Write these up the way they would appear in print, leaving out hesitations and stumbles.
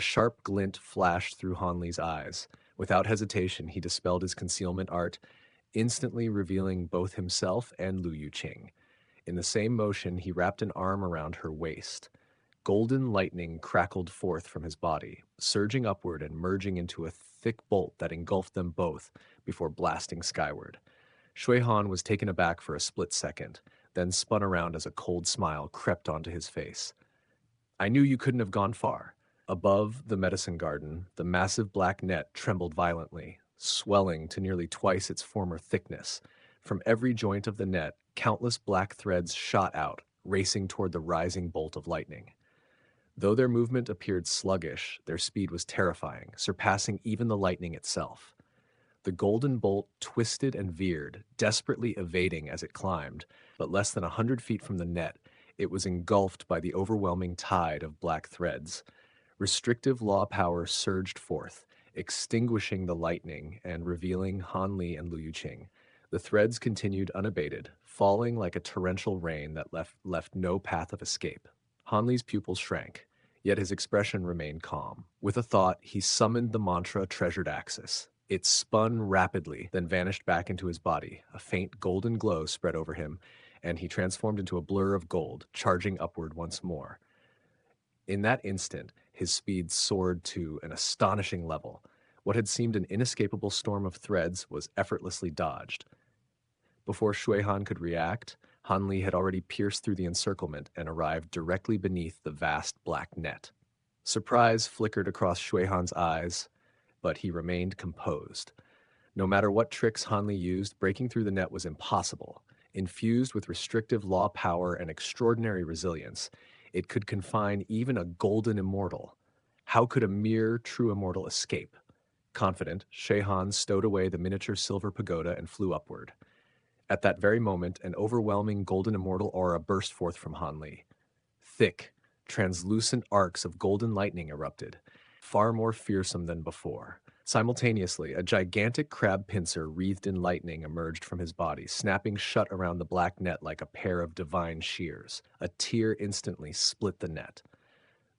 sharp glint flashed through Hanli's eyes. Without hesitation, he dispelled his concealment art, instantly revealing both himself and Lu Yuqing. In the same motion, he wrapped an arm around her waist. Golden lightning crackled forth from his body, surging upward and merging into a thick bolt that engulfed them both before blasting skyward. Shui Han was taken aback for a split second, then spun around as a cold smile crept onto his face. I knew you couldn't have gone far. Above the medicine garden, the massive black net trembled violently, swelling to nearly twice its former thickness. From every joint of the net, countless black threads shot out, racing toward the rising bolt of lightning. Though their movement appeared sluggish, their speed was terrifying, surpassing even the lightning itself. The golden bolt twisted and veered, desperately evading as it climbed, but less than 100 feet from the net, it was engulfed by the overwhelming tide of black threads. Restrictive law power surged forth, extinguishing the lightning and revealing Han Li and Lu Yuqing. The threads continued unabated, falling like a torrential rain that left no path of escape. Han Li's pupils shrank, yet his expression remained calm. With a thought, he summoned the mantra Treasured Axis. It spun rapidly, then vanished back into his body. A faint golden glow spread over him, and he transformed into a blur of gold, charging upward once more. In that instant, his speed soared to an astonishing level. What had seemed an inescapable storm of threads was effortlessly dodged. Before Shui Han could react, Han Li had already pierced through the encirclement and arrived directly beneath the vast black net. Surprise flickered across Shui Han's eyes, but he remained composed. No matter what tricks Han Li used, breaking through the net was impossible. Infused with restrictive law power and extraordinary resilience, it could confine even a golden immortal. How could a mere true immortal escape? Confident, Shui Han stowed away the miniature silver pagoda and flew upward. At that very moment, an overwhelming golden immortal aura burst forth from Han Li. Thick, translucent arcs of golden lightning erupted, far more fearsome than before. Simultaneously, a gigantic crab pincer wreathed in lightning emerged from his body, snapping shut around the black net like a pair of divine shears. A tear instantly split the net.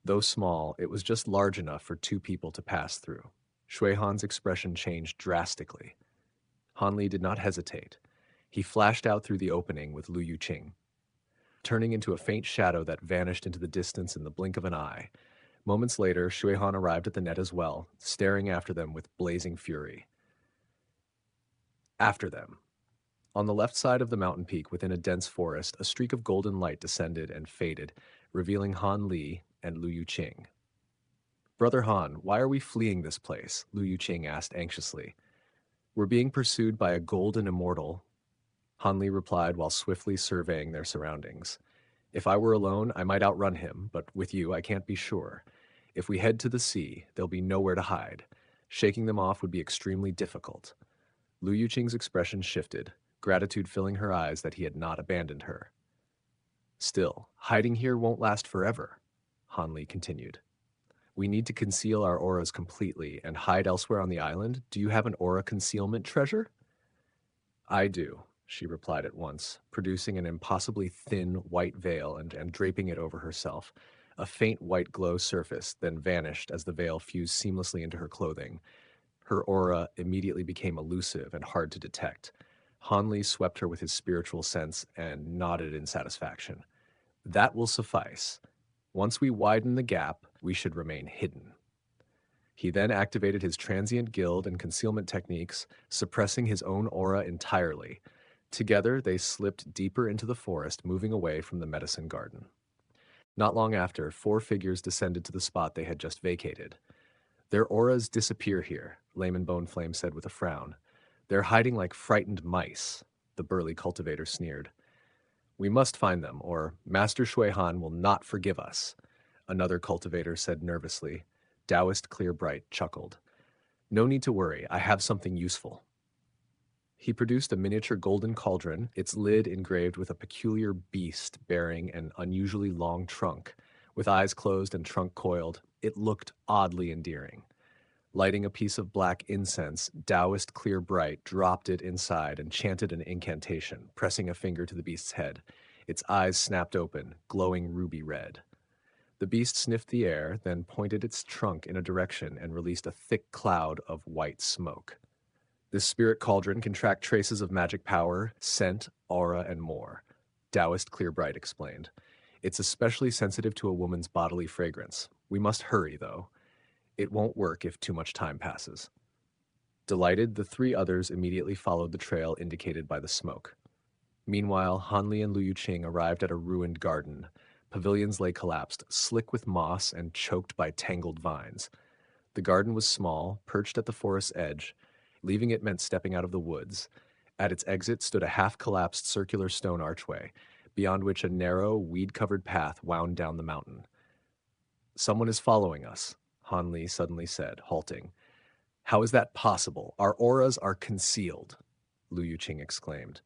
Though small, it was just large enough for two people to pass through. Shui Han's expression changed drastically. Han Li did not hesitate. He flashed out through the opening with Lu Yuqing, turning into a faint shadow that vanished into the distance in the blink of an eye. Moments later, Shui Han arrived at the net as well, staring after them with blazing fury. After them. On the left side of the mountain peak within a dense forest, a streak of golden light descended and faded, revealing Han Li and Lu Yuqing. Brother Han, why are we fleeing this place? Lu Yuqing asked anxiously. We're being pursued by a golden immortal, Han Li replied while swiftly surveying their surroundings. If I were alone, I might outrun him, but with you, I can't be sure. If we head to the sea, there'll be nowhere to hide. Shaking them off would be extremely difficult. Lu Yuqing's expression shifted, gratitude filling her eyes that he had not abandoned her. Still, hiding here won't last forever, Han Li continued. We need to conceal our auras completely and hide elsewhere on the island. Do you have an aura concealment treasure? I do, she replied at once, producing an impossibly thin white veil and draping it over herself. A faint white glow surfaced, then vanished as the veil fused seamlessly into her clothing. Her aura immediately became elusive and hard to detect. Han Li swept her with his spiritual sense and nodded in satisfaction. That will suffice. Once we widen the gap, we should remain hidden. He then activated his transient guild and concealment techniques, suppressing his own aura entirely. Together, they slipped deeper into the forest, moving away from the medicine garden. Not long after, 4 figures descended to the spot they had just vacated. Their auras disappear here, Layman Boneflame said with a frown. They're hiding like frightened mice, the burly cultivator sneered. We must find them, or Master Shui Han will not forgive us, another cultivator said nervously. Taoist Clearbright chuckled. No need to worry, I have something useful. He produced a miniature golden cauldron, its lid engraved with a peculiar beast bearing an unusually long trunk. With eyes closed and trunk coiled, it looked oddly endearing. Lighting a piece of black incense, Taoist Clearbright dropped it inside and chanted an incantation, pressing a finger to the beast's head. Its eyes snapped open, glowing ruby red. The beast sniffed the air, then pointed its trunk in a direction and released a thick cloud of white smoke. This spirit cauldron can track traces of magic power, scent, aura, and more, Taoist Clearbright explained. It's especially sensitive to a woman's bodily fragrance. We must hurry, though. It won't work if too much time passes. Delighted, the three others immediately followed the trail indicated by the smoke. Meanwhile, Hanli and Liu Qing arrived at a ruined garden. Pavilions lay collapsed, slick with moss and choked by tangled vines. The garden was small, perched at the forest's edge. Leaving it meant stepping out of the woods. At its exit stood a half-collapsed circular stone archway, beyond which a narrow, weed-covered path wound down the mountain. "Someone is following us," Hanli suddenly said, halting. "How is that possible? Our auras are concealed," Liu Qing exclaimed.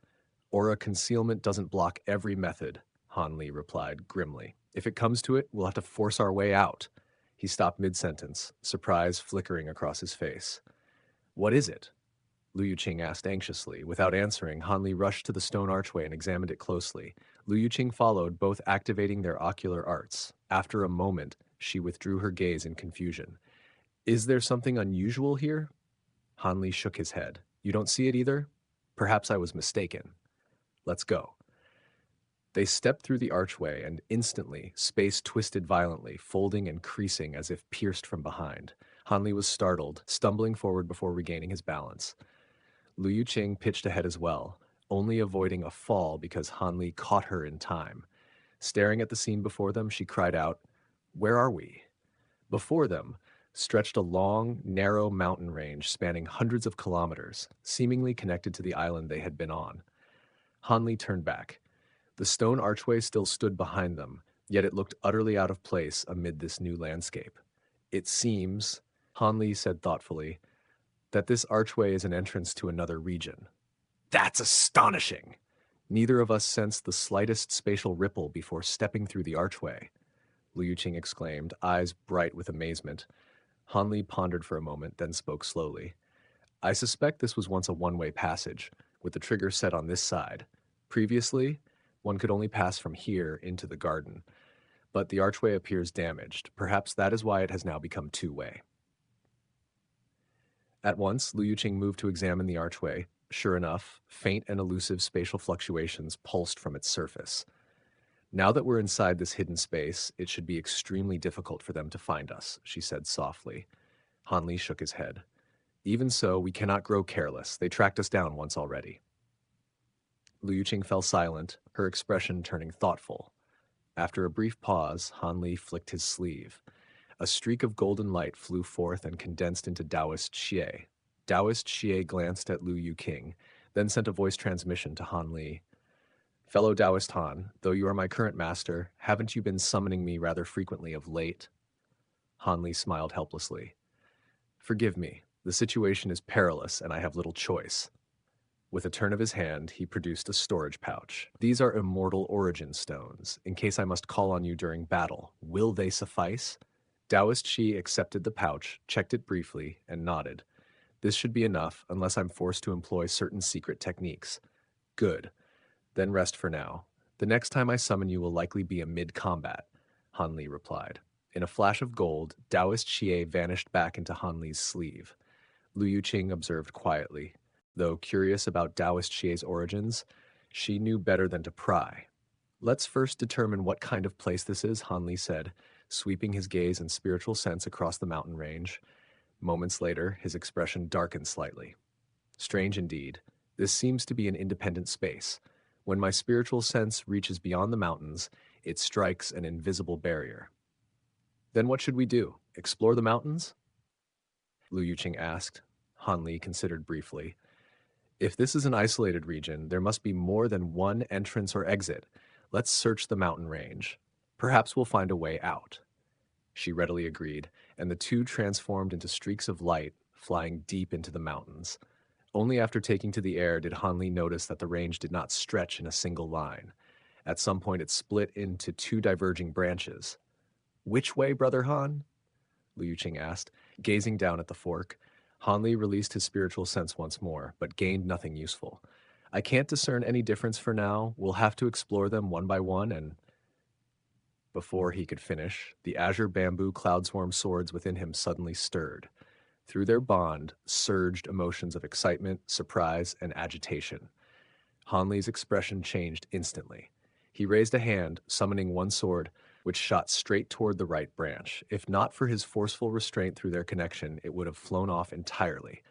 "Aura concealment doesn't block every method," Hanli replied grimly. "If it comes to it, we'll have to force our way out." He stopped mid-sentence, surprise flickering across his face. "What is it?" Liu Qing asked anxiously. Without answering, Hanli rushed to the stone archway and examined it closely. Liu Qing followed, both activating their ocular arts. After a moment, she withdrew her gaze in confusion. "Is there something unusual here?" Hanli shook his head. "You don't see it either? Perhaps I was mistaken. Let's go." They stepped through the archway, and instantly, space twisted violently, folding and creasing as if pierced from behind. Hanli was startled, stumbling forward before regaining his balance. Liu Qing pitched ahead as well, only avoiding a fall because Hanli caught her in time. Staring at the scene before them, she cried out, "Where are we?" Before them stretched a long, narrow mountain range spanning hundreds of kilometers, seemingly connected to the island they had been on. Hanli turned back. The stone archway still stood behind them, yet it looked utterly out of place amid this new landscape. "It seems," Hanli said thoughtfully, "that this archway is an entrance to another region." "That's astonishing!" Neither of us sensed the slightest spatial ripple before stepping through the archway, Liu Qing exclaimed, eyes bright with amazement. Hanli pondered for a moment, then spoke slowly. "I suspect this was once a one-way passage, with the trigger set on this side. Previously, one could only pass from here into the garden, but the archway appears damaged. Perhaps that is why it has now become two-way." At once, Liu Qing moved to examine the archway. Sure enough, faint and elusive spatial fluctuations pulsed from its surface. "Now that we're inside this hidden space, it should be extremely difficult for them to find us," she said softly. Hanli shook his head. "Even so, we cannot grow careless. They tracked us down once already." Liu Qing fell silent, her expression turning thoughtful. After a brief pause, Hanli flicked his sleeve. A streak of golden light flew forth and condensed into Taoist Xie. Taoist Xie glanced at Liu Qing, then sent a voice transmission to Hanli. "Fellow Taoist Han, though you are my current master, haven't you been summoning me rather frequently of late?" Hanli smiled helplessly. "Forgive me. The situation is perilous, and I have little choice." With a turn of his hand, he produced a storage pouch. "These are immortal origin stones, in case I must call on you during battle. Will they suffice?" Taoist Shi accepted the pouch, checked it briefly, and nodded. "This should be enough, unless I'm forced to employ certain secret techniques." "Good. Then rest for now. The next time I summon you will likely be amid combat," Hanli replied. In a flash of gold, Taoist Xie vanished back into Hanli's sleeve. Liu Qing observed quietly. Though curious about Taoist Xie's origins, she knew better than to pry. "Let's first determine what kind of place this is," Hanli said, sweeping his gaze and spiritual sense across the mountain range. Moments later, his expression darkened slightly. "Strange indeed. This seems to be an independent space. When my spiritual sense reaches beyond the mountains, it strikes an invisible barrier." "Then what should we do? Explore the mountains?" Liu Qing asked. Hanli considered briefly. "If this is an isolated region, there must be more than one entrance or exit. Let's search the mountain range. Perhaps we'll find a way out." She readily agreed, and the two transformed into streaks of light, flying deep into the mountains. Only after taking to the air did Hanli notice that the range did not stretch in a single line. At some point it split into two diverging branches. "Which way, Brother Han?" Liu Qing asked, gazing down at the fork. Hanli released his spiritual sense once more, but gained nothing useful. "I can't discern any difference for now. We'll have to explore them one by one and..." Before he could finish, the azure bamboo cloudswarm swords within him suddenly stirred. Through their bond surged emotions of excitement, surprise, and agitation. Hanli's expression changed instantly. He raised a hand, summoning one sword, which shot straight toward the right branch. If not for his forceful restraint through their connection, it would have flown off entirely.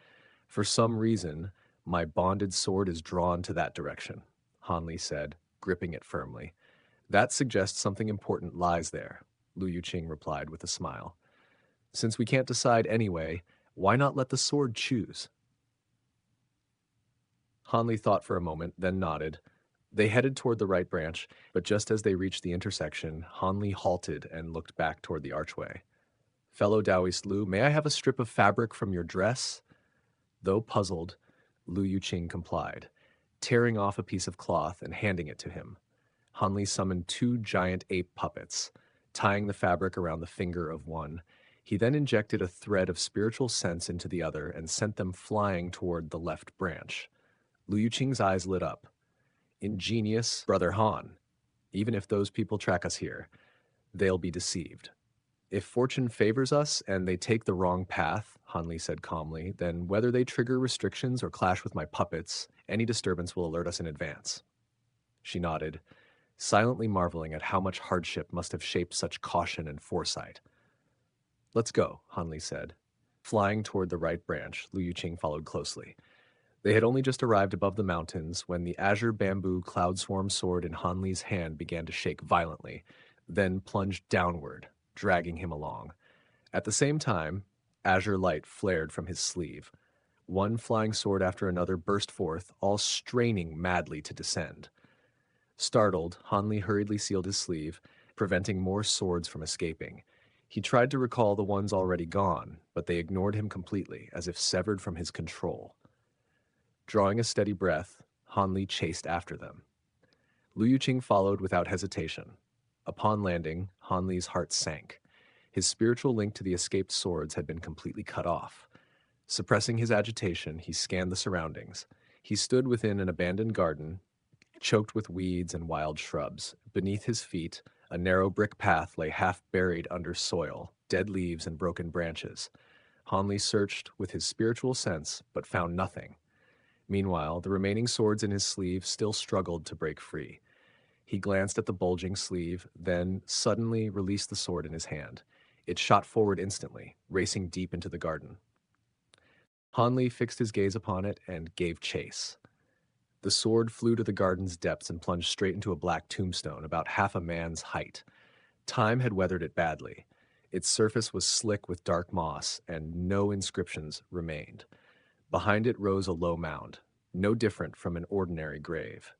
For some reason, my bonded sword is drawn to that direction, Hanli said, gripping it firmly. That suggests something important lies there, Lu Yuqing replied with a smile. Since we can't decide anyway, why not let the sword choose? Hanli thought for a moment, then nodded. They headed toward the right branch, but just as they reached the intersection, Hanli halted and looked back toward the archway. Fellow Taoist Lu, may I have a strip of fabric from your dress? Though puzzled, Lu Yuqing complied, tearing off a piece of cloth and handing it to him. Hanli summoned two giant ape puppets, tying the fabric around the finger of one. He then injected a thread of spiritual sense into the other and sent them flying toward the left branch. Lu Yuqing's eyes lit up. Ingenious, Brother Han. Even if those people track us here, they'll be deceived. If fortune favors us and they take the wrong path, Hanli said calmly, then whether they trigger restrictions or clash with my puppets, any disturbance will alert us in advance. She nodded, silently marveling at how much hardship must have shaped such caution and foresight. Let's go, Hanli said. Flying toward the right branch, Lu Yuqing followed closely. They had only just arrived above the mountains when the azure bamboo cloudswarm sword in Hanli's hand began to shake violently, then plunged downward, dragging him along. At the same time, azure light flared from his sleeve. One flying sword after another burst forth, all straining madly to descend. Startled, Hanli hurriedly sealed his sleeve, preventing more swords from escaping. He tried to recall the ones already gone, but they ignored him completely, as if severed from his control. Drawing a steady breath, Hanli chased after them. Lu Yuqing followed without hesitation. Upon landing, Hanli's heart sank. His spiritual link to the escaped swords had been completely cut off. Suppressing his agitation, he scanned the surroundings. He stood within an abandoned garden, choked with weeds and wild shrubs. Beneath his feet, a narrow brick path lay half buried under soil, dead leaves and broken branches. Hanli searched with his spiritual sense, but found nothing. Meanwhile, the remaining swords in his sleeve still struggled to break free. He glanced at the bulging sleeve, then suddenly released the sword in his hand. It shot forward instantly, racing deep into the garden. Hanli fixed his gaze upon it and gave chase. The sword flew to the garden's depths and plunged straight into a black tombstone about half a man's height. Time had weathered it badly. Its surface was slick with dark moss, and no inscriptions remained. Behind it rose a low mound, no different from an ordinary grave.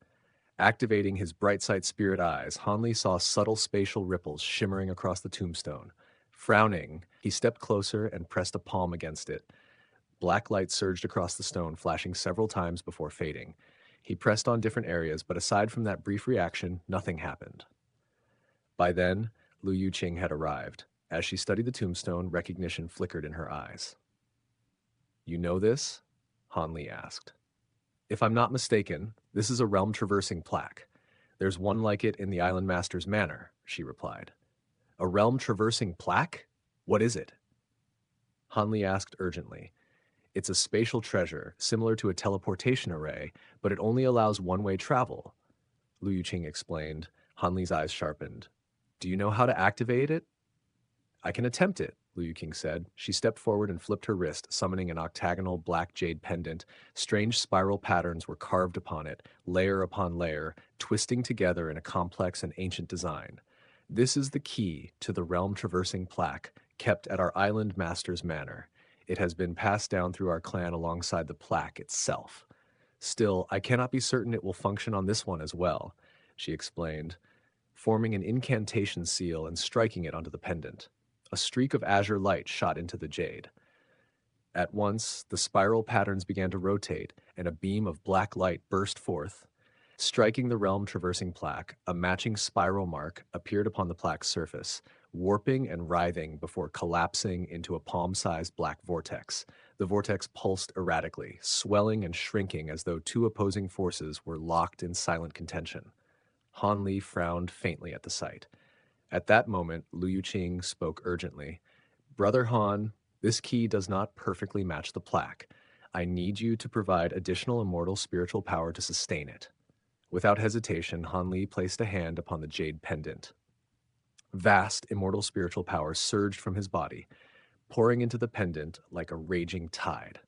Activating his bright sight spirit eyes, Hanli saw subtle spatial ripples shimmering across the tombstone. Frowning, he stepped closer and pressed a palm against it. Black light surged across the stone, flashing several times before fading. He pressed on different areas, but aside from that brief reaction, nothing happened. By then, Lu Yuqing had arrived. As she studied the tombstone, recognition flickered in her eyes. You know this? Hanli asked. If I'm not mistaken, this is a realm-traversing plaque. There's one like it in the Island Master's Manor, she replied. A realm-traversing plaque? What is it? Hanli asked urgently. It's a spatial treasure, similar to a teleportation array, but it only allows one-way travel. Lu Yuqing explained. Hanli's eyes sharpened. Do you know how to activate it? I can attempt it, Lu Yuqing said. She stepped forward and flipped her wrist, summoning an octagonal black jade pendant. Strange spiral patterns were carved upon it, layer upon layer, twisting together in a complex and ancient design. This is the key to the realm-traversing plaque, kept at our Island Master's Manor. It has been passed down through our clan alongside the plaque itself. Still, I cannot be certain it will function on this one as well, she explained, forming an incantation seal and striking it onto the pendant. A streak of azure light shot into the jade. At once, the spiral patterns began to rotate, and a beam of black light burst forth. Striking the realm-traversing plaque, a matching spiral mark appeared upon the plaque's surface, warping and writhing before collapsing into a palm-sized black vortex. The vortex pulsed erratically, swelling and shrinking as though two opposing forces were locked in silent contention. Hanli frowned faintly at the sight. At that moment, Lu Yuqing spoke urgently. Brother Han, this key does not perfectly match the plaque. I need you to provide additional immortal spiritual power to sustain it. Without hesitation, Han Li placed a hand upon the jade pendant. Vast immortal spiritual power surged from his body, pouring into the pendant like a raging tide.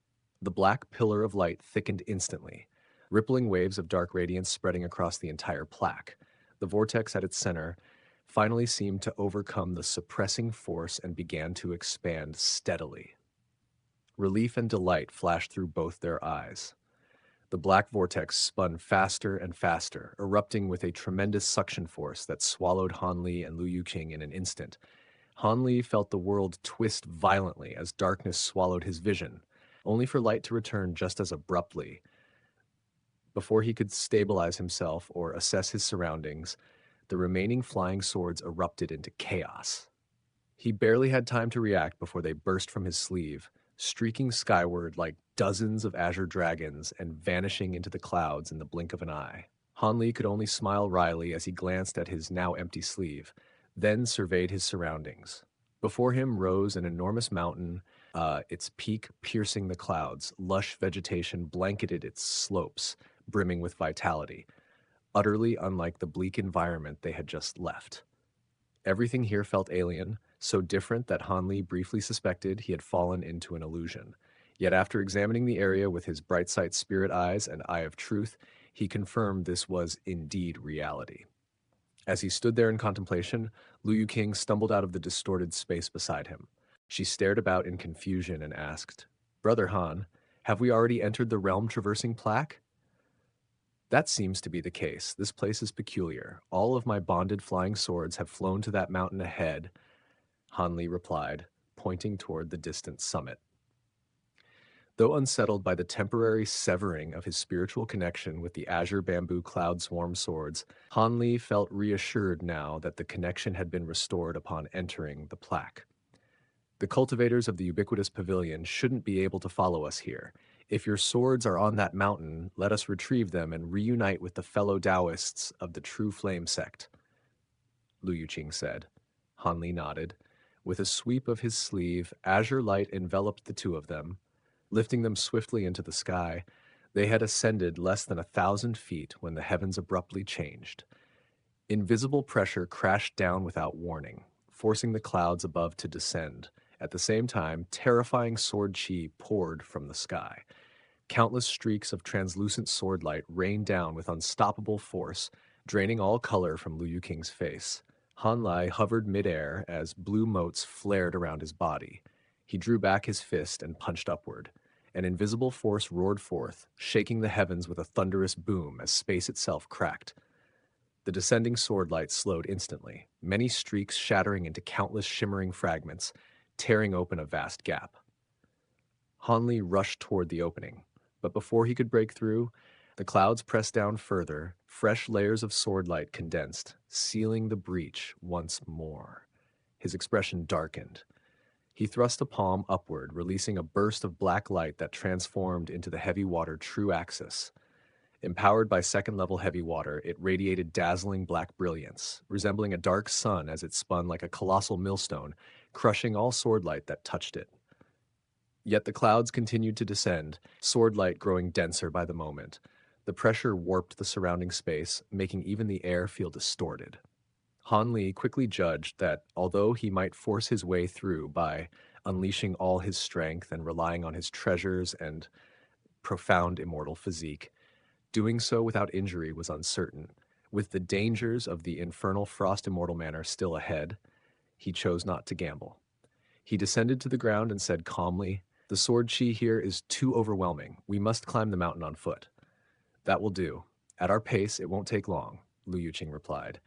The black pillar of light thickened instantly, rippling waves of dark radiance spreading across the entire plaque. The vortex at its center finally seemed to overcome the suppressing force and began to expand steadily. Relief and delight flashed through both their eyes. The black vortex spun faster and faster, erupting with a tremendous suction force that swallowed Han Li and Lu Yuqing in an instant. Han Li felt the world twist violently as darkness swallowed his vision, only for light to return just as abruptly. Before he could stabilize himself or assess his surroundings, the remaining flying swords erupted into chaos. He barely had time to react before they burst from his sleeve, streaking skyward like dozens of azure dragons and vanishing into the clouds in the blink of an eye. Han Li could only smile wryly as he glanced at his now empty sleeve, then surveyed his surroundings. Before him rose an enormous mountain, its peak piercing the clouds. Lush vegetation blanketed its slopes, brimming with vitality, utterly unlike the bleak environment they had just left. Everything here felt alien, so different that Han Li briefly suspected he had fallen into an illusion. Yet after examining the area with his bright sight spirit eyes and eye of truth, he confirmed this was indeed reality. As he stood there in contemplation, Lu Yuqing stumbled out of the distorted space beside him. She stared about in confusion and asked, "Brother Han, have we already entered the realm-traversing plaque?" "That seems to be the case. This place is peculiar. All of my bonded flying swords have flown to that mountain ahead," Han Li replied, pointing toward the distant summit. Though unsettled by the temporary severing of his spiritual connection with the azure bamboo cloud swarm swords, Han Li felt reassured now that the connection had been restored upon entering the plaque. "The cultivators of the ubiquitous pavilion shouldn't be able to follow us here. If your swords are on that mountain, let us retrieve them and reunite with the fellow Taoists of the True Flame Sect," Lu Yuqing said. Han Li nodded. With a sweep of his sleeve, azure light enveloped the two of them, lifting them swiftly into the sky. They had ascended less than 1,000 feet when the heavens abruptly changed. Invisible pressure crashed down without warning, forcing the clouds above to descend. At the same time, terrifying sword chi poured from the sky. Countless streaks of translucent sword light rained down with unstoppable force, draining all color from Lu Yuqing's face. Han Li hovered midair as blue motes flared around his body. He drew back his fist and punched upward. An invisible force roared forth, shaking the heavens with a thunderous boom as space itself cracked. The descending sword light slowed instantly, many streaks shattering into countless shimmering fragments, tearing open a vast gap. Han Li rushed toward the opening, but before he could break through, the clouds pressed down further, fresh layers of sword light condensed, sealing the breach once more. His expression darkened. He thrust a palm upward, releasing a burst of black light that transformed into the heavy water true axis. Empowered by second-level heavy water, it radiated dazzling black brilliance, resembling a dark sun as it spun like a colossal millstone, crushing all sword light that touched it. Yet the clouds continued to descend, sword light growing denser by the moment. The pressure warped the surrounding space, making even the air feel distorted. Han Li quickly judged that although he might force his way through by unleashing all his strength and relying on his treasures and profound immortal physique, doing so without injury was uncertain. With the dangers of the infernal Frost Immortal Manor still ahead, he chose not to gamble. He descended to the ground and said calmly, "The sword chi here is too overwhelming. We must climb the mountain on foot." "That will do. At our pace, it won't take long," Lu Yuqing replied.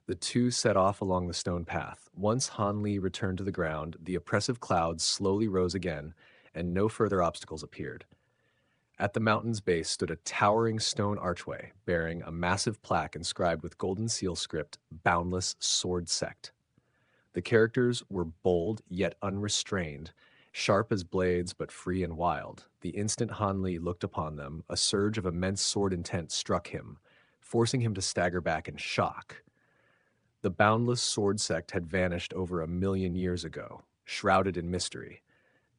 The two set off along the stone path. Once Han Li returned to the ground, the oppressive clouds slowly rose again, and no further obstacles appeared. At the mountain's base stood a towering stone archway, bearing a massive plaque inscribed with golden seal script, "Boundless Sword Sect." The characters were bold yet unrestrained, sharp as blades but free and wild. The instant Han Li looked upon them, a surge of immense sword intent struck him, forcing him to stagger back in shock. The Boundless Sword Sect had vanished over 1 million years ago, shrouded in mystery.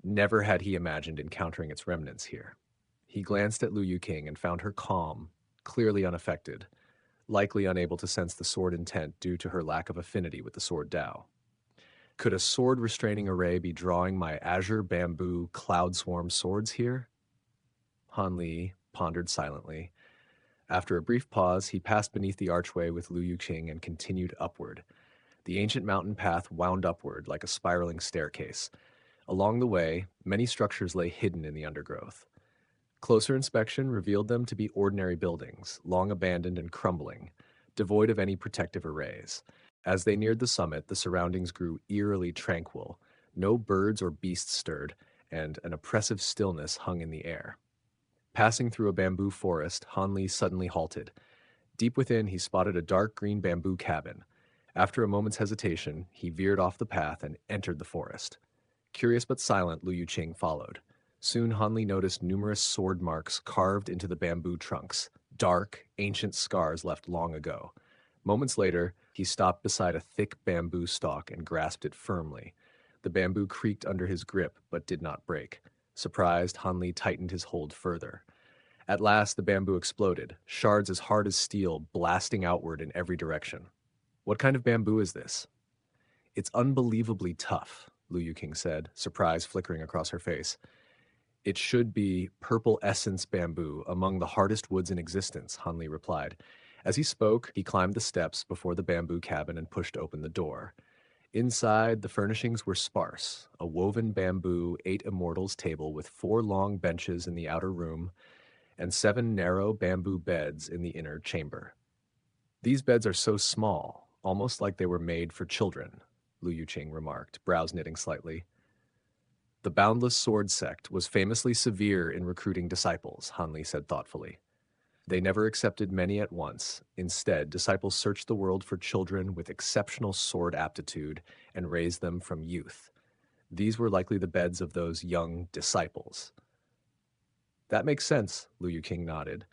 Never had he imagined encountering its remnants here. He glanced at Lu Yuqing and found her calm, clearly unaffected, likely unable to sense the sword intent due to her lack of affinity with the sword Dao. Could a sword restraining array be drawing my azure bamboo cloud swarm swords here? Han Li pondered silently. After a brief pause, he passed beneath the archway with Lu Yuqing and continued upward. The ancient mountain path wound upward like a spiraling staircase. Along the way, many structures lay hidden in the undergrowth. Closer inspection revealed them to be ordinary buildings, long abandoned and crumbling, devoid of any protective arrays. As they neared the summit, the surroundings grew eerily tranquil. No birds or beasts stirred, and an oppressive stillness hung in the air. Passing through a bamboo forest, Han Li suddenly halted. Deep within, he spotted a dark green bamboo cabin. After a moment's hesitation, he veered off the path and entered the forest. Curious but silent, Lu Yuqing followed. Soon Han Li noticed numerous sword marks carved into the bamboo trunks, dark, ancient scars left long ago. Moments later, he stopped beside a thick bamboo stalk and grasped it firmly. The bamboo creaked under his grip but did not break. Surprised, Han Li tightened his hold further. At last, the bamboo exploded, shards as hard as steel blasting outward in every direction. What kind of bamboo is this? It's unbelievably tough, Lu Yuqing said, surprise flickering across her face. It should be purple essence bamboo, among the hardest woods in existence, Han Li replied. As he spoke, he climbed the steps before the bamboo cabin and pushed open the door. Inside, the furnishings were sparse, a woven bamboo 8 immortals table with 4 long benches in the outer room and 7 narrow bamboo beds in the inner chamber. These beds are so small, almost like they were made for children, Lu Yuqing remarked, brows knitting slightly. The Boundless Sword Sect was famously severe in recruiting disciples, Han Li said thoughtfully. They never accepted many at once. Instead, disciples searched the world for children with exceptional sword aptitude and raised them from youth. These were likely the beds of those young disciples. That makes sense, Lu Yuqing nodded.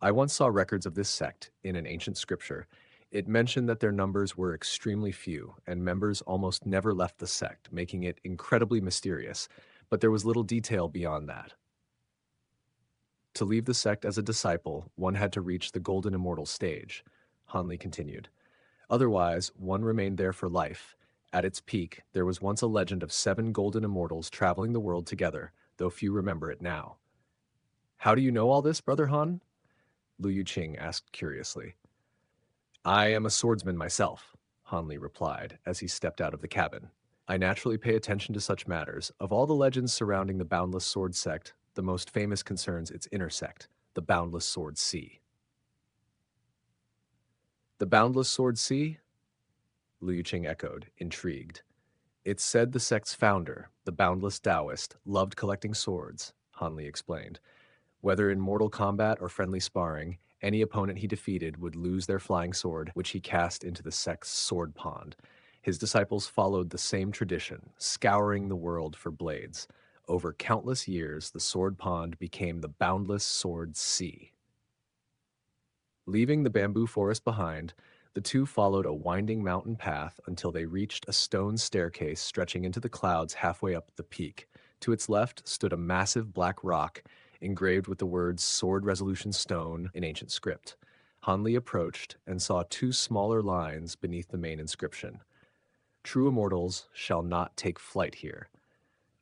I once saw records of this sect in an ancient scripture. It mentioned that their numbers were extremely few, and members almost never left the sect, making it incredibly mysterious, but there was little detail beyond that. To leave the sect as a disciple, one had to reach the Golden Immortal stage, Han Li continued. Otherwise, one remained there for life. At its peak, there was once a legend of 7 Golden Immortals traveling the world together, though few remember it now. How do you know all this, Brother Han? Lu Yuqing asked curiously. I am a swordsman myself, Han Li replied as he stepped out of the cabin. I naturally pay attention to such matters. Of all the legends surrounding the Boundless Sword Sect, the most famous concerns its inner sect, the Boundless Sword Sea. The Boundless Sword Sea? Lu Yuqing echoed, intrigued. It's said the sect's founder, the Boundless Taoist, loved collecting swords, Han Li explained. Whether in mortal combat or friendly sparring, any opponent he defeated would lose their flying sword, which he cast into the sect's sword pond. His disciples followed the same tradition, scouring the world for blades. Over countless years, the sword pond became the Boundless Sword Sea. Leaving the bamboo forest behind, the two followed a winding mountain path until they reached a stone staircase stretching into the clouds halfway up the peak. To its left stood a massive black rock engraved with the words Sword Resolution Stone in ancient script. Han Li approached and saw 2 smaller lines beneath the main inscription. True immortals shall not take flight here.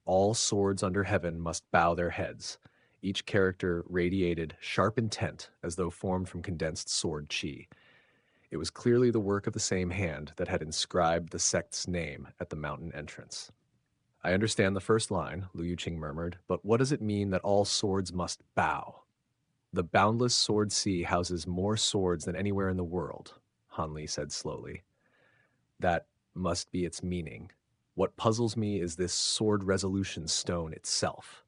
All swords under heaven must bow their heads. Each character radiated sharp intent as though formed from condensed sword chi. It was clearly the work of the same hand that had inscribed the sect's name at the mountain entrance. I understand the first line, Lu Yuqing murmured, but what does it mean that all swords must bow? The Boundless Sword Sea houses more swords than anywhere in the world, Han Li said slowly. That must be its meaning. What puzzles me is this sword resolution stone itself.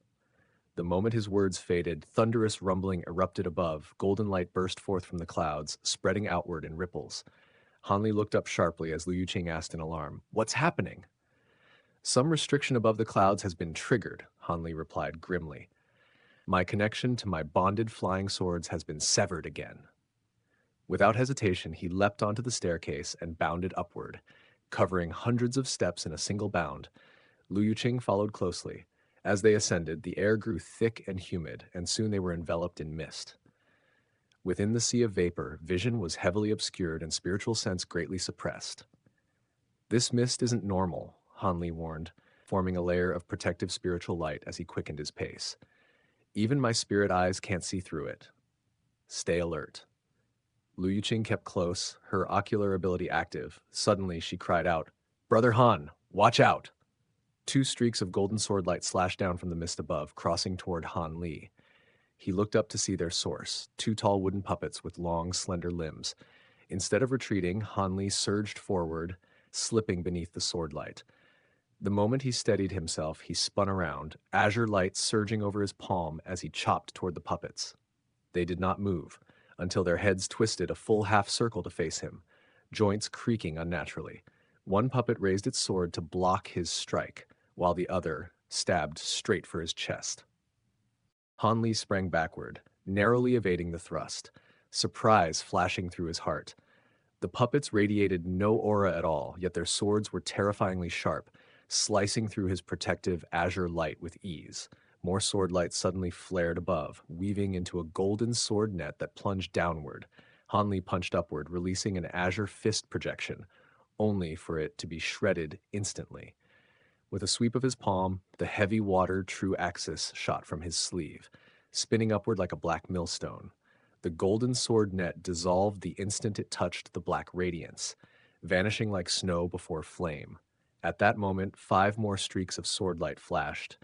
The moment his words faded, thunderous rumbling erupted above, golden light burst forth from the clouds, spreading outward in ripples. Han Li looked up sharply as Lu Yuqing asked in alarm, What's happening? Some restriction above the clouds has been triggered, Han Li replied grimly. My connection to my bonded flying swords has been severed again. Without hesitation, he leapt onto the staircase and bounded upward, covering hundreds of steps in a single bound. Lu Yuqing followed closely. As they ascended, the air grew thick and humid, and soon they were enveloped in mist. Within the sea of vapor, vision was heavily obscured and spiritual sense greatly suppressed. This mist isn't normal, Han Li warned, forming a layer of protective spiritual light as he quickened his pace. Even my spirit eyes can't see through it. Stay alert. Lu Yuqing kept close, her ocular ability active. Suddenly, she cried out, "Brother Han, watch out!" Two streaks of golden sword light slashed down from the mist above, crossing toward Han Li. He looked up to see their source, two tall wooden puppets with long, slender limbs. Instead of retreating, Han Li surged forward, slipping beneath the sword light. The moment he steadied himself, he spun around, azure light surging over his palm as he chopped toward the puppets. They did not move, until their heads twisted a full half circle to face him, joints creaking unnaturally. One puppet raised its sword to block his strike, while the other stabbed straight for his chest. Han Li sprang backward, narrowly evading the thrust, surprise flashing through his heart. The puppets radiated no aura at all, yet their swords were terrifyingly sharp, slicing through his protective azure light with ease. More sword light suddenly flared above, weaving into a golden sword net that plunged downward. Han Li punched upward, releasing an azure fist projection, only for it to be shredded instantly. With a sweep of his palm, the heavy water true axis shot from his sleeve, spinning upward like a black millstone. The golden sword net dissolved the instant it touched the black radiance, vanishing like snow before flame. At that moment, 5 more streaks of sword light flashed,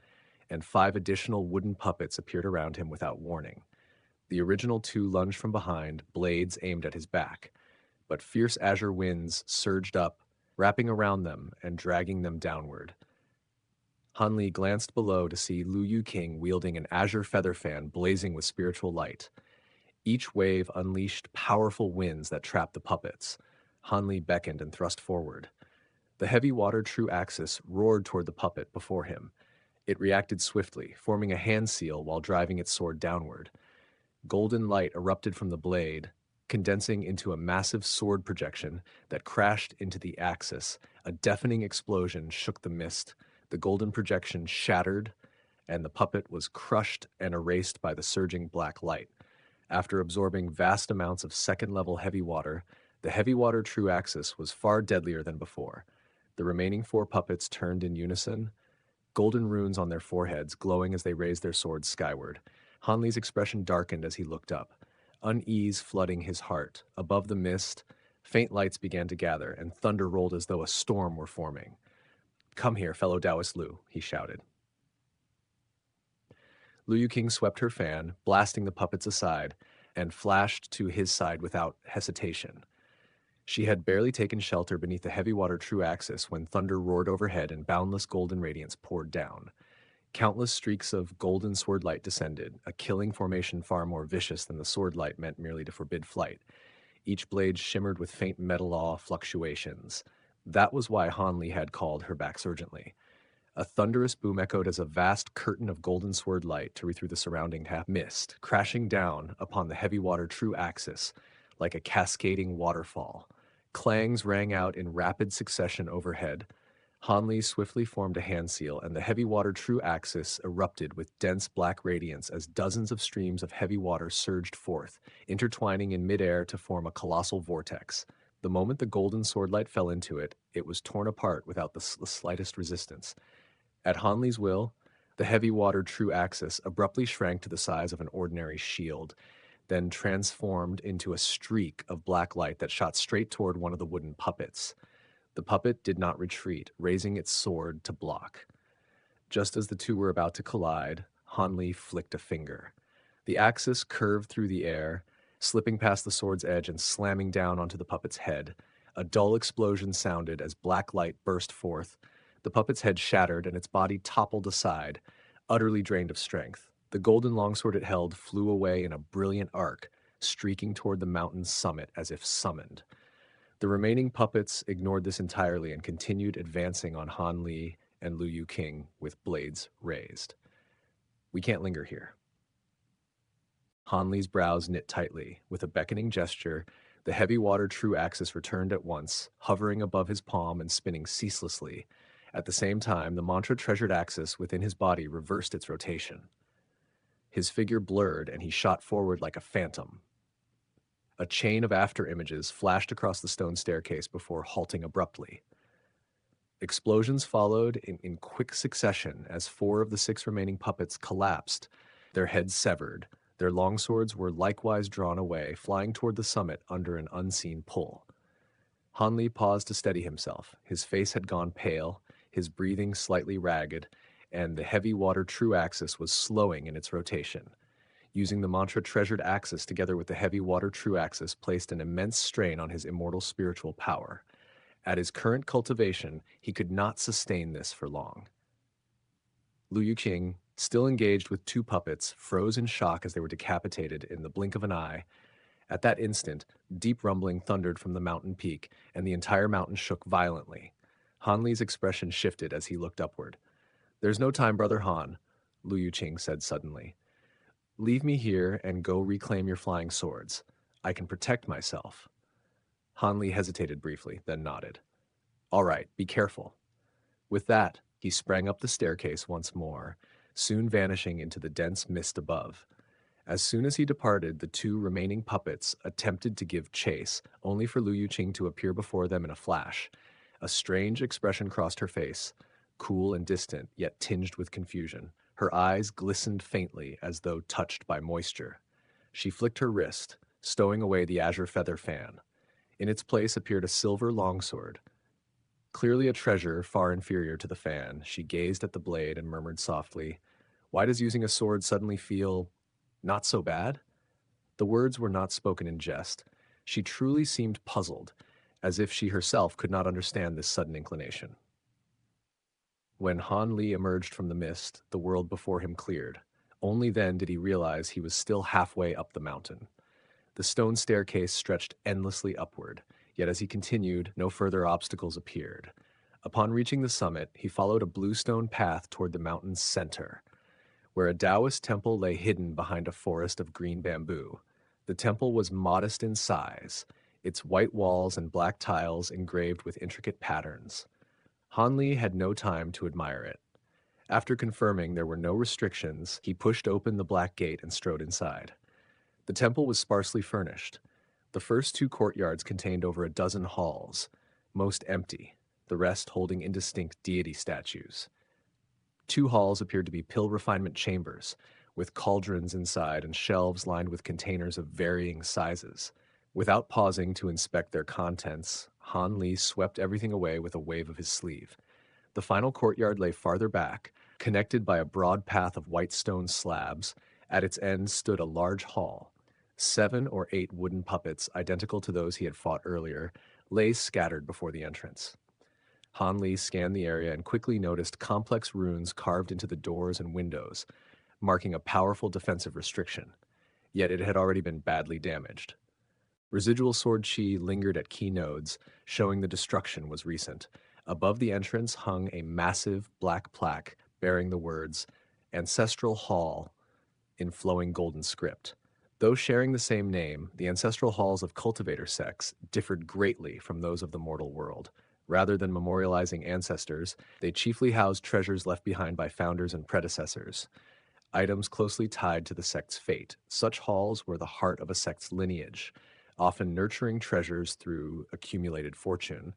and 5 additional wooden puppets appeared around him without warning. The original 2 lunged from behind, blades aimed at his back, but fierce azure winds surged up, wrapping around them and dragging them downward. Han Li glanced below to see Lu Yuqing wielding an azure feather fan blazing with spiritual light. Each wave unleashed powerful winds that trapped the puppets. Han Li beckoned and thrust forward. The heavy water true axis roared toward the puppet before him. It reacted swiftly, forming a hand seal while driving its sword downward. Golden light erupted from the blade, condensing into a massive sword projection that crashed into the axis. A deafening explosion shook the mist. The golden projection shattered, and the puppet was crushed and erased by the surging black light. After absorbing vast amounts of second-level heavy water, the heavy water true axis was far deadlier than before. The remaining 4 puppets turned in unison, golden runes on their foreheads glowing as they raised their swords skyward. Han Li's expression darkened as he looked up, unease flooding his heart. Above the mist, faint lights began to gather, and thunder rolled as though a storm were forming. "Come here, fellow Taoist Lu," he shouted. Lu Yuqing swept her fan, blasting the puppets aside, and flashed to his side without hesitation. She had barely taken shelter beneath the heavy water true axis when thunder roared overhead and boundless golden radiance poured down. Countless streaks of golden sword light descended, a killing formation far more vicious than the sword light meant merely to forbid flight. Each blade shimmered with faint metal-awe fluctuations. That was why Han Li had called her back urgently. A thunderous boom echoed as a vast curtain of golden sword light tore through the surrounding half mist, crashing down upon the heavy water true axis like a cascading waterfall. Clangs rang out in rapid succession overhead. Han Li swiftly formed a hand seal, and the heavy water true axis erupted with dense black radiance as dozens of streams of heavy water surged forth, intertwining in midair to form a colossal vortex. The moment the golden swordlight fell into it, it was torn apart without the slightest resistance. At Han Li's will, the heavy water true axis abruptly shrank to the size of an ordinary shield, then transformed into a streak of black light that shot straight toward one of the wooden puppets. The puppet did not retreat, raising its sword to block. Just as the two were about to collide, Han Li flicked a finger. The axis curved through the air, slipping past the sword's edge and slamming down onto the puppet's head. A dull explosion sounded as black light burst forth. The puppet's head shattered and its body toppled aside, utterly drained of strength. The golden longsword it held flew away in a brilliant arc, streaking toward the mountain's summit as if summoned. The remaining puppets ignored this entirely and continued advancing on Han Li and Lu Yuqing with blades raised. "We can't linger here." Han Li's brows knit tightly. With a beckoning gesture, The heavy water true axis returned at once, hovering above his palm and spinning ceaselessly. At the same time, the mantra treasured axis within his body reversed its rotation. His figure blurred, and he shot forward like a phantom. A chain of after images flashed across the stone staircase before halting abruptly. Explosions followed in quick succession as 4 of the 6 remaining puppets collapsed, their heads severed. Their longswords were likewise drawn away, flying toward the summit under an unseen pull. Hanli paused to steady himself. His face had gone pale, his breathing slightly ragged, and the heavy water true axis was slowing in its rotation. Using the mantra treasured axis together with the heavy water true axis placed an immense strain on his immortal spiritual power. At his current cultivation, he could not sustain this for long. Lu Yuqing, still engaged with 2 puppets, froze in shock as they were decapitated in the blink of an eye. At that instant, deep rumbling thundered from the mountain peak, and the entire mountain shook violently. Hanli's expression shifted as he looked upward. "There's no time, Brother Han," Lu Yuqing said suddenly. "Leave me here and go reclaim your flying swords. I can protect myself." Hanli hesitated briefly, then nodded. "All right, be careful." With that, he sprang up the staircase once more, soon vanishing into the dense mist above. As soon as he departed, the 2 remaining puppets attempted to give chase, only for Lu Yuqing to appear before them in a flash. A strange expression crossed her face, cool and distant, yet tinged with confusion. Her eyes glistened faintly as though touched by moisture. She flicked her wrist, stowing away the azure feather fan. In its place appeared a silver longsword. Clearly a treasure far inferior to the fan, she gazed at the blade and murmured softly, "Why does using a sword suddenly feel not so bad?" The words were not spoken in jest. She truly seemed puzzled, as if she herself could not understand this sudden inclination. When Han Li emerged from the mist, the world before him cleared. Only then did he realize he was still halfway up the mountain. The stone staircase stretched endlessly upward, yet as he continued, no further obstacles appeared. Upon reaching the summit, he followed a bluestone path toward the mountain's center, where a Taoist temple lay hidden behind a forest of green bamboo. The temple was modest in size, its white walls and black tiles engraved with intricate patterns. Han Li had no time to admire it. After confirming there were no restrictions, he pushed open the black gate and strode inside. The temple was sparsely furnished. The first 2 courtyards contained over a dozen halls, most empty, the rest holding indistinct deity statues. 2 halls appeared to be pill refinement chambers, with cauldrons inside and shelves lined with containers of varying sizes. Without pausing to inspect their contents, Han Li swept everything away with a wave of his sleeve. The final courtyard lay farther back, connected by a broad path of white stone slabs. At its end stood a large hall. 7 or 8 wooden puppets, identical to those he had fought earlier, lay scattered before the entrance. Han Li scanned the area and quickly noticed complex runes carved into the doors and windows, marking a powerful defensive restriction. Yet it had already been badly damaged. Residual sword chi lingered at key nodes, showing the destruction was recent. Above the entrance hung a massive black plaque bearing the words "Ancestral Hall" in flowing golden script. Though sharing the same name, the ancestral halls of cultivator sects differed greatly from those of the mortal world. Rather than memorializing ancestors, they chiefly housed treasures left behind by founders and predecessors, items closely tied to the sect's fate. Such halls were the heart of a sect's lineage, often nurturing treasures through accumulated fortune.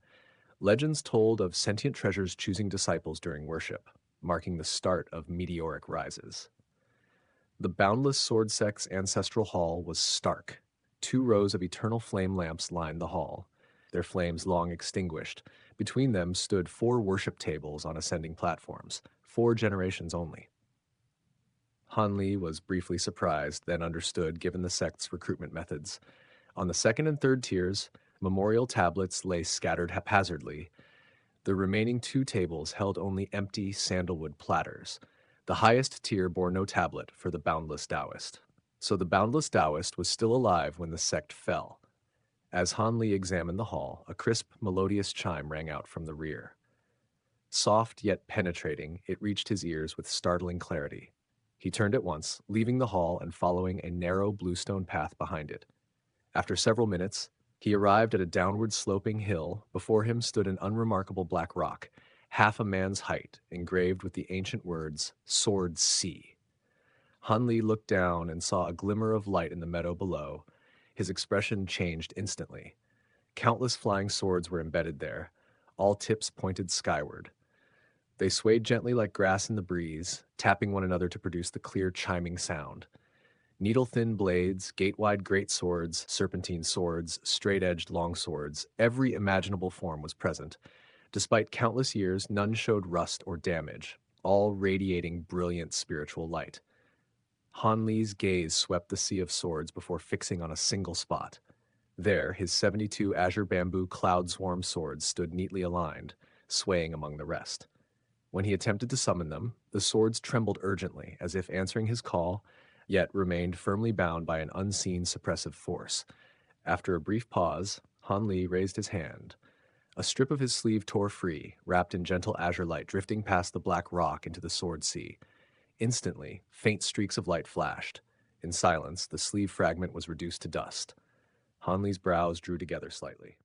Legends told of sentient treasures choosing disciples during worship, marking the start of meteoric rises. The Boundless Sword Sect's ancestral hall was stark. 2 rows of eternal flame lamps lined the hall, their flames long extinguished. Between them stood 4 worship tables on ascending platforms, 4 generations only. Han Li was briefly surprised, then understood given the sect's recruitment methods. On the 2nd and 3rd tiers, memorial tablets lay scattered haphazardly. The remaining 2 tables held only empty sandalwood platters. The highest tier bore no tablet for the Boundless Taoist. So the Boundless Taoist was still alive when the sect fell. As Han Li examined the hall, a crisp, melodious chime rang out from the rear. Soft yet penetrating, it reached his ears with startling clarity. He turned at once, leaving the hall and following a narrow bluestone path behind it. After several minutes, He arrived at a downward sloping hill. Before him stood an unremarkable black rock, half a man's height, engraved with the ancient words, Sword C. Han Li looked down and saw a glimmer of light in the meadow below. His expression changed instantly. Countless flying swords were embedded there. All tips pointed skyward. They swayed gently like grass in the breeze, tapping one another to produce the clear chiming sound. Needle-thin blades, gate-wide great swords, serpentine swords, straight-edged long swords, every imaginable form was present. Despite countless years, none showed rust or damage, all radiating brilliant spiritual light. Han Li's gaze swept the sea of swords before fixing on a single spot. There, his 72 azure bamboo cloud swarm swords stood neatly aligned, swaying among the rest. When he attempted to summon them, the swords trembled urgently, as if answering his call, yet remained firmly bound by an unseen suppressive force. After a brief pause, Han Li raised his hand. A strip of his sleeve tore free, wrapped in gentle azure light, drifting past the black rock into the sword sea. Instantly, faint streaks of light flashed. In silence, the sleeve fragment was reduced to dust. Han Li's brows drew together slightly.